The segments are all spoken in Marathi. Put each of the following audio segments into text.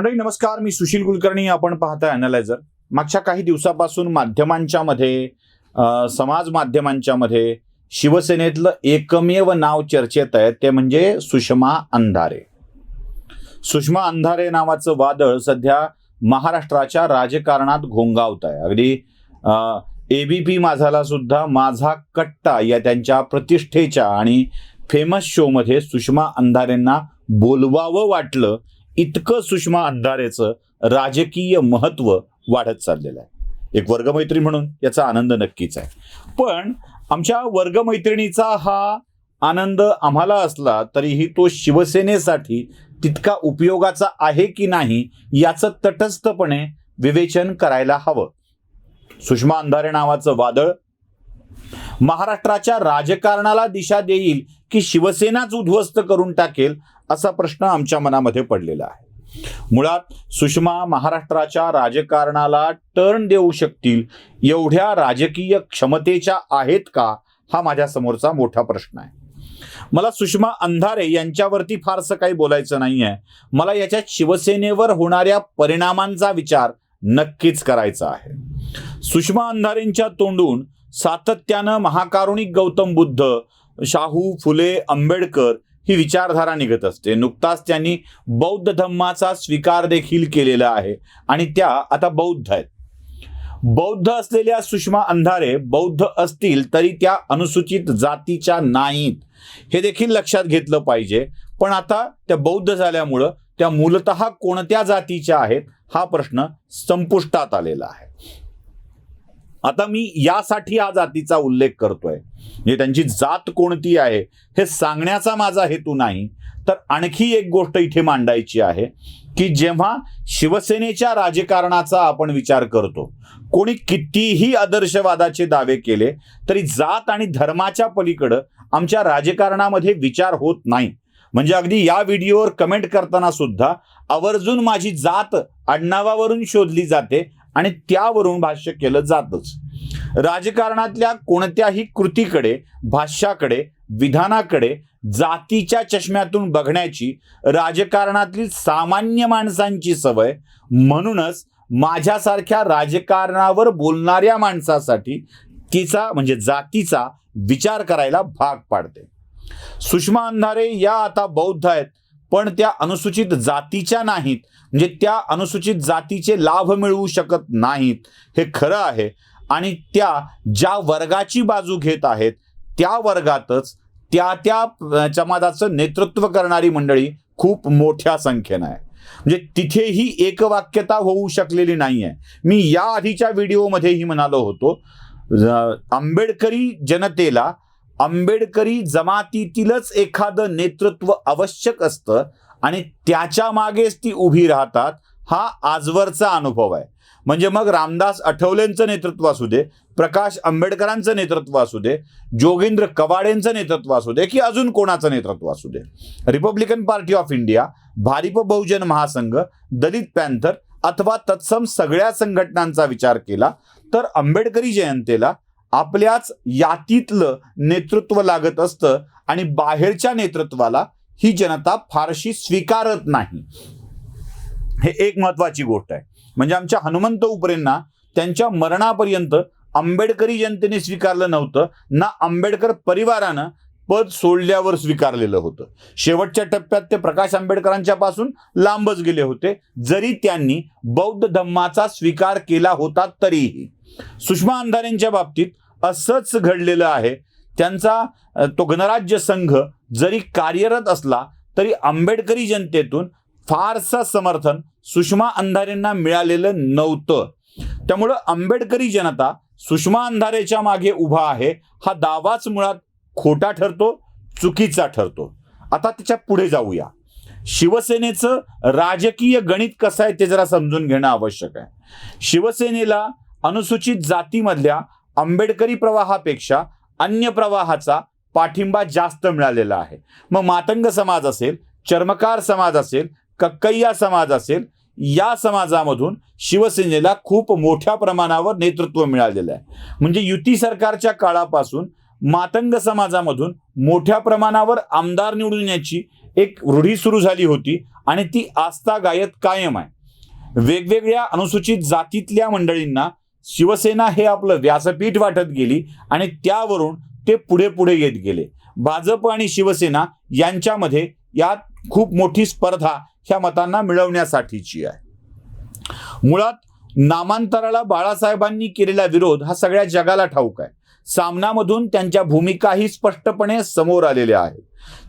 मंडळी नमस्कार, मी सुशील कुलकर्णी. आपण पाहताय अॅनालायझर. मागच्या काही दिवसापासून माध्यमांच्या मध्ये समाज माध्यमांच्या मध्ये शिवसेनेतलं एकमेव नाव चर्चेत आहे, ते म्हणजे सुषमा अंधारे. सुषमा अंधारे नावाचं वादळ सध्या महाराष्ट्राच्या राजकारणात घोंगावत आहे. अगदी एबीपी माझाला सुद्धा माझा कट्टा या त्यांच्या प्रतिष्ठेच्या आणि फेमस शो मध्ये सुषमा अंधारेंना बोलवावं वाटलं, इतकं सुषमा अंधारेचं राजकीय महत्व वाढत चाललेलं आहे. एक वर्गमैत्री म्हणून याचा आनंद नक्कीच आहे. पण आमच्या वर्गमैत्रिणीचा हा आनंद आम्हाला असला तरीही तो शिवसेनेसाठी तितका उपयोगाचा आहे की नाही याचं तटस्थपणे विवेचन करायला हवं. सुषमा अंधारे नावाचं वादळ महाराष्ट्राच्या राजकारणाला दिशा देईल की शिवसेनाच उद्ध्वस्त करून टाकेल, असा प्रश्न आमच्या मनामध्ये पडलेला आहे. मुळात सुषमा महाराष्ट्राच्या राजकारणाला टर्न देऊ शकतील एवढ्या राजकीय क्षमतेच्या आहेत का, हा माझ्या समोरचा मोठा प्रश्न आहे. मला सुषमा अंधारे यांच्यावरती फारसं काही बोलायचं नाही आहे. मला याच्यात शिवसेनेवर होणाऱ्या परिणामांचा विचार नक्कीच करायचा आहे. सुषमा अंधारेंच्या तोंडून सातत्यानं महाकारुणिक गौतम बुद्ध, शाहू फुले, आंबेडकर ही विचारधारा निघत असते. नुकताच त्यांनी बौद्ध धम्माचा स्वीकार देखील केलेला आहे आणि त्या आता बौद्ध आहेत. बौद्ध असलेल्या सुषमा अंधारे बौद्ध असतील तरी त्या अनुसूचित जातीच्या नाहीत, हे देखील लक्षात घेतलं पाहिजे. पण आता त्या बौद्ध झाल्यामुळं त्या मूलतः कोणत्या जातीच्या आहेत हा प्रश्न संपुष्टात आलेला आहे. आता मी यासाठी या जातीचा उल्लेख करतोय, म्हणजे त्यांची जात कोणती आहे हे सांगण्याचा माझा हेतू नाही, तर आणखी एक गोष्ट इथे मांडायची आहे की जेव्हा शिवसेनेच्या राजकारणाचा आपण विचार करतो, कोणी कितीही आदर्शवादाचे दावे केले तरी जात आणि धर्माच्या पलीकडे आमच्या राजकारणामध्ये विचार होत नाही. म्हणजे अगदी या व्हिडिओवर कमेंट करताना सुद्धा आवर्जून माझी जात आडनावावरून शोधली जाते आणि त्यावरून भाष्य केलं जातच. राजकारणातल्या कोणत्याही कृतीकडे, भाष्याकडे, विधानाकडे जातीच्या चष्म्यातून बघण्याची राजकारणातली सामान्य माणसांची सवय. म्हणूनच माझ्यासारख्या राजकारणावर बोलणाऱ्या माणसासाठी तिचा म्हणजे जातीचा विचार करायला भाग पाडते. सुषमा अंधारे या आता बौद्ध आहेत, पण त्या अनुसूचित जातीच्या नाहीत, म्हणजे त्या अनुसूचित जातीचे लाभ मिळवू शकत नाहीत, हे खरं आहे. आणि त्या ज्या वर्गाची बाजू घेत आहेत त्या वर्गातच त्या समाजाचं नेतृत्व करणारी मंडळी खूप मोठ्या संख्येनं आहे. म्हणजे तिथेही एकवाक्यता होऊ शकलेली नाही आहे. मी या आधीच्या व्हिडिओमध्येही म्हणालो होतो, आंबेडकरी जनतेला आंबेडकरी जमातीतीलच एखादं नेतृत्व आवश्यक असतं आणि त्याच्या मागेच ती उभी राहतात, हा आजवरचा अनुभव आहे. म्हणजे मग रामदास आठवलेंचं नेतृत्व असू दे, प्रकाश आंबेडकरांचं नेतृत्व असू दे, जोगेंद्र कवाडेंचं नेतृत्व असू दे, की अजून कोणाचं नेतृत्व असू दे, Republican Party of India, Bharip Bahujan Mahasangh, Dalit panther अथवा तत्सम सगळ्या संघटनांचा विचार केला तर आंबेडकरी जनतेला आपल्याच यातीतलं नेतृत्व लागत असतं आणि बाहेरच्या नेतृत्वाला ही जनता फारशी स्वीकारत नाही. हे एक महत्वाची गोष्ट आहे. म्हणजे आमच्या हनुमंत उपरेंना त्यांच्या मरणापर्यंत आंबेडकरी जनतेने स्वीकारलं नव्हतं ना, आंबेडकर परिवारानं पद सोडल्यावर स्वीकारलेलं होतं. शेवटच्या टप्प्यात ते प्रकाश आंबेडकरांच्या पासून लांबच गेले होते, जरी त्यांनी बौद्ध धम्माचा स्वीकार केला होता तरीही. सुषमा अंधारेंच्या बाबतीत असंच घडलेलं आहे. त्यांचा तो गणराज्य संघ जरी कार्यरत असला तरी आंबेडकरी जनतेतून फारसं समर्थन सुषमा अंधारेंना मिळालेलं नव्हतं. त्यामुळं आंबेडकरी जनता सुषमा अंधारेच्या मागे उभा आहे हा दावाच मुळात खोटा ठरतो, चुकीचा ठरतो. आता त्याच्या पुढे जाऊया. शिवसेनेचं राजकीय गणित कसं आहे ते जरा समजून घेणं आवश्यक आहे. शिवसेनेला अनुसूचित जातीमधल्या आंबेडकरी प्रवाहापेक्षा अन्य प्रवाहाचा पाठिंबा जास्त मिळालेला आहे. मग मातंग समाज असेल, चर्मकार समाज असेल, कक्कय्या समाज असेल, या समाजामधून शिवसेनेला खूप मोठ्या प्रमाणावर नेतृत्व मिळालेलं आहे. म्हणजे युती सरकारच्या काळापासून मातंग समाजामधून मोठ्या प्रमाणावर आमदार निवडून येण्याची एक रूढी सुरू झाली होती आणि ती आजतागायत कायम आहे. वेगवेगळ्या अनुसूचित जातीतल्या मंडळींना शिवसेना हे आपलं व्यासपीठ वाटत गेली आणि त्यावरून ते पुढे पुढे येत गेले. भाजप आणि शिवसेना यांच्यामध्ये यात खूप मोठी स्पर्धा ह्या मतांना मिळवण्यासाठीची आहे. मुळात नामांतराला बाळासाहेबांनी केलेला विरोध हा सगळ्या जगाला ठाऊक आहे. सामनामधून त्यांच्या भूमिकाही स्पष्टपणे समोर आलेल्या आहेत.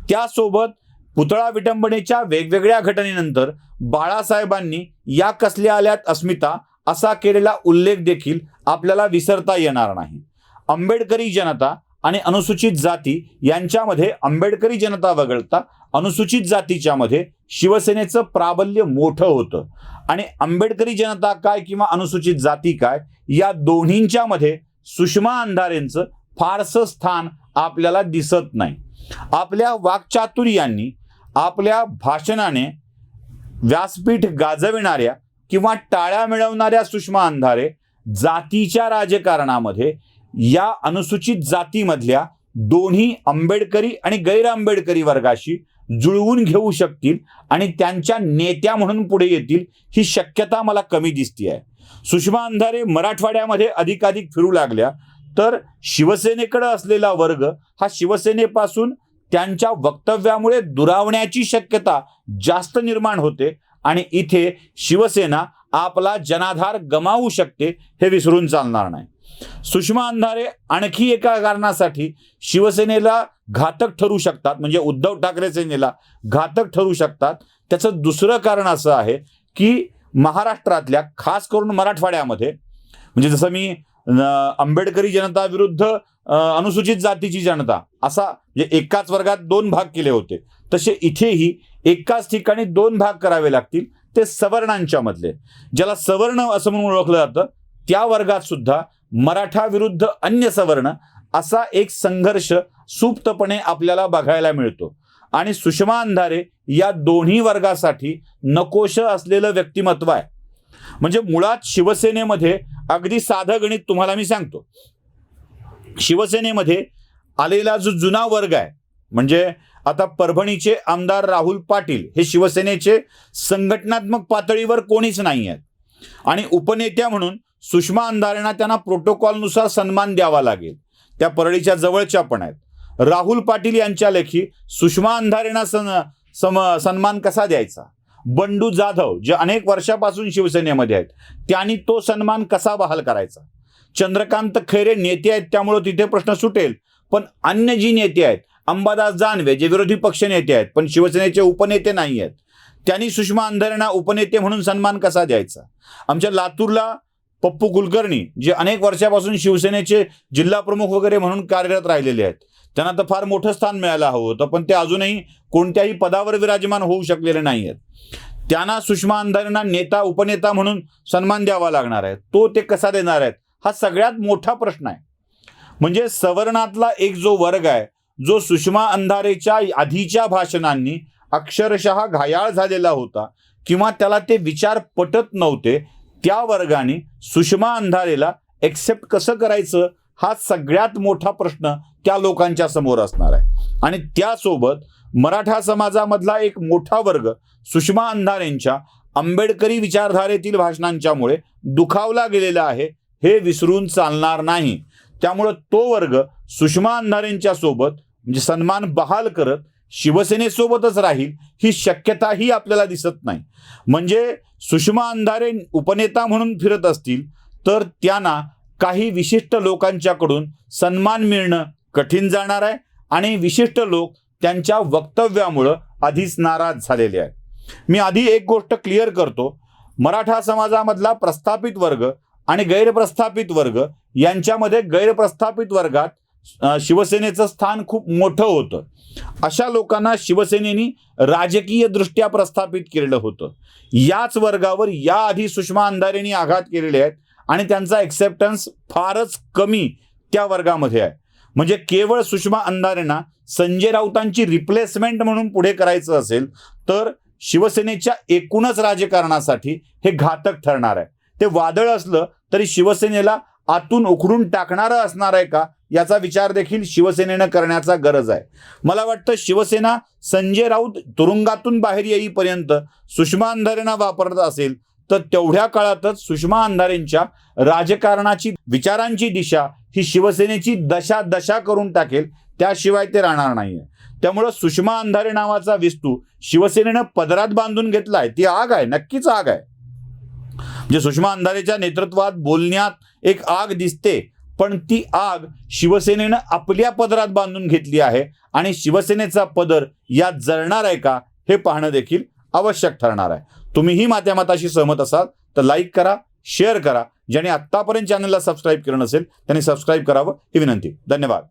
त्यासोबत पुतळा विटंबनेच्या वेगवेगळ्या घटनेनंतर बाळासाहेबांनी या कसल्या आल्यात अस्मिता असा केलेला उल्लेख देखील आपल्याला विसरता येणार नाही. आंबेडकरी जनता आणि अनुसूचित जाती यांच्यामध्ये आंबेडकरी जनता वगळता अनुसूचित जातीच्या मध्ये शिवसेनेचं प्राबल्य मोठं होतं आणि आंबेडकरी जनता काय किंवा अनुसूचित जाती काय या दोन्हींच्या मध्ये सुषमा अंधारेंचं फारसं स्थान आपल्याला दिसत नाही. आपल्या वाक्चातुर्याने आपल्या भाषणाने व्यासपीठ गाजविणाऱ्या किंवा टाळ्या मिळवणाऱ्या सुषमा अंधारे जातीच्या राजकारणामध्ये या अनुसूचित जातीमधल्या दोन्ही आंबेडकरी आणि गैर आंबेडकरी वर्गाशी जुळवून घेऊ शकतील आणि त्यांच्या नेत्या म्हणून पुढे येतील ही शक्यता मला कमी दिसते आहे. सुषमा अंधारे मराठवाड्यामध्ये अधिकाधिक फिरू लागल्या तर शिवसेनेकडे असलेला वर्ग हा शिवसेनेपासून त्यांच्या वक्तव्यामुळे दुरावण्याची शक्यता जास्त निर्माण होते आणि इथे शिवसेना आपला जनाधार गमावू शकते हे विसरून चालणार नाही. सुषमा अंधारे आणखी एका कारणासाठी शिवसेनेला घातक ठरू शकतात, म्हणजे उद्धव ठाकरे सेनेला घातक ठरू शकतात. त्याचं दुसरं कारण असं आहे की महाराष्ट्रातल्या खास करून मराठवाड्यामध्ये म्हणजे जसं मी आंबेडकरी जनता विरुद्ध अनुसूचित जातीची जनता असा म्हणजे एकाच वर्गात दोन भाग केले होते, तसे इथेही एकाच ठिकाणी दोन भाग करावे लागतील. ते सवर्णांच्या मधले, ज्याला सवर्ण असं म्हणून ओळखलं जातं, त्या वर्गात सुद्धा मराठा विरुद्ध अन्य सवर्ण असा एक संघर्ष सुप्तपणे आपल्याला बघायला मिळतो. आणि सुषमा अंधारे या दोन्ही वर्गासाठी नकोश असलेलं व्यक्तिमत्व आहे. म्हणजे मुळात शिवसेनेमध्ये अगदी साधं गणित तुम्हाला मी सांगतो. शिवसेनेमध्ये आलेला जो जुना वर्ग आहे, म्हणजे आता परभणीचे आमदार राहुल पाटील हे शिवसेनेचे संघटनात्मक पातळीवर कोणीच नाही आहेत आणि उपनेत्या म्हणून सुषमा अंधारेंना त्यांना प्रोटोकॉलनुसार सन्मान द्यावा लागेल. त्या परळीच्या जवळच्या पण आहेत. राहुल पाटील यांच्या लेखी सुषमा अंधारेंना सन्मान कसा द्यायचा, बंडू जाधव जे अनेक वर्षापासून शिवसेनेमध्ये आहेत त्यांनी तो सन्मान कसा बहाल करायचा, चंद्रकांत खैरे नेते आहेत त्यामुळे तिथे प्रश्न सुटेल, पण अन्य जी नेते आहेत अंबादास जानवे जे विरोधी पक्ष नेते आहेत पण शिवसेनेचे उपनेते नाही आहेत, त्यांनी सुषमा अंधारेंना उपनेते म्हणून सन्मान कसा द्यायचा. आमच्या लातूरला पप्पू कुलकर्णी जे अनेक वर्षापासून शिवसेनेचे जिल्हा प्रमुख वगैरे म्हणून कार्यरत राहिलेले आहेत, त्यांना तर फार मोठं स्थान मिळायला हवं होतं पण ते अजूनही कोणत्याही पदावर विराजमान होऊ शकलेले नाही आहेत. त्यांना सुषमा अंधारेंना नेता उपनेता म्हणून सन्मान द्यावा लागणार आहे, तो ते कसा देणार आहेत हा सगळ्यात मोठा प्रश्न आहे. म्हणजे सवर्णातला एक जो वर्ग आहे जो सुषमा अंधारेच्या आधीच्या भाषणांनी अक्षरशः घायाळ झालेला होता किंवा त्याला ते विचार पटत नव्हते, त्या वर्गाने सुषमा अंधारेला एक्सेप्ट कसं करायचं हा सगळ्यात मोठा प्रश्न त्या लोकांच्या समोर असणार आहे. आणि त्यासोबत मराठा समाजामधला एक मोठा वर्ग सुषमा अंधारेंच्या आंबेडकरी विचारधारेतील भाषणांच्यामुळे दुखावला गेलेला आहे हे विसरून चालणार नाही. त्यामुळं तो वर्ग सुषमा अंधारेंच्या सोबत म्हणजे सन्मान बहाल करत शिवसेनेसोबतच राहील ही शक्यताही आपल्याला दिसत नाही. म्हणजे सुषमा अंधारे उपनेता म्हणून फिरत असतील तर त्यांना काही विशिष्ट लोकांच्याकडून सन्मान मिळणं कठीण जाणार आहे आणि विशिष्ट लोक त्यांच्या वक्तव्यामुळं आधीच नाराज झालेले आहेत. मी आधी एक गोष्ट क्लिअर करतो, मराठा समाजामधला प्रस्थापित वर्ग आणि गैरप्रस्थापित वर्ग यांच्यामध्ये गैरप्रस्थापित वर्गात शिवसेनेचं स्थान खूप मोठं होतं. अशा लोकांना शिवसेनेने राजकीय दृष्ट्या प्रस्थापित केलेलं होतं. याच वर्गावर याआधी सुषमा अंधारेंनी आघात केलेले आहेत आणि त्यांचा एक्सेप्टन्स फारच कमी त्या वर्गामध्ये आहे. म्हणजे केवळ सुषमा अंधारेंना संजय राऊतांची रिप्लेसमेंट म्हणून पुढे करायचं असेल तर शिवसेनेच्या एकूणच राजकारणासाठी हे घातक ठरणार आहे. ते वादळ असलं तरी शिवसेनेला आतून उखडून टाकणारं असणार आहे का याचा विचार देखील शिवसेनेनं करण्याचा गरज आहे. मला वाटतं शिवसेना संजय राऊत तुरुंगातून बाहेर येईपर्यंत सुषमा अंधारेंना वापरत असेल तर तेवढ्या काळातच सुषमा अंधारेंच्या राजकारणाची विचारांची दिशा ही शिवसेनेची दशा करून टाकेल, त्याशिवाय ते राहणार नाहीये. त्यामुळं सुषमा अंधारे नावाचा विस्तू शिवसेनेनं पदरात बांधून घेतलाय. ती आग आहे, नक्कीच आग आहे. म्हणजे सुषमा अंधारेच्या नेतृत्वात बोलण्यात एक आग दिसते, पण ती आग शिवसेनेनं आपल्या पदरात बांधून घेतली आहे आणि शिवसेनेचा पदर यात जळणार आहे का हे पाहणं देखील आवश्यक ठरणार आहे. तुम्हीही माझ्या मताशी सहमत असाल तर लाईक करा, शेअर करा. ज्याने आत्तापर्यंत चॅनलला सबस्क्राईब केलं नसेल त्यांनी सबस्क्राईब करावं ही विनंती. धन्यवाद.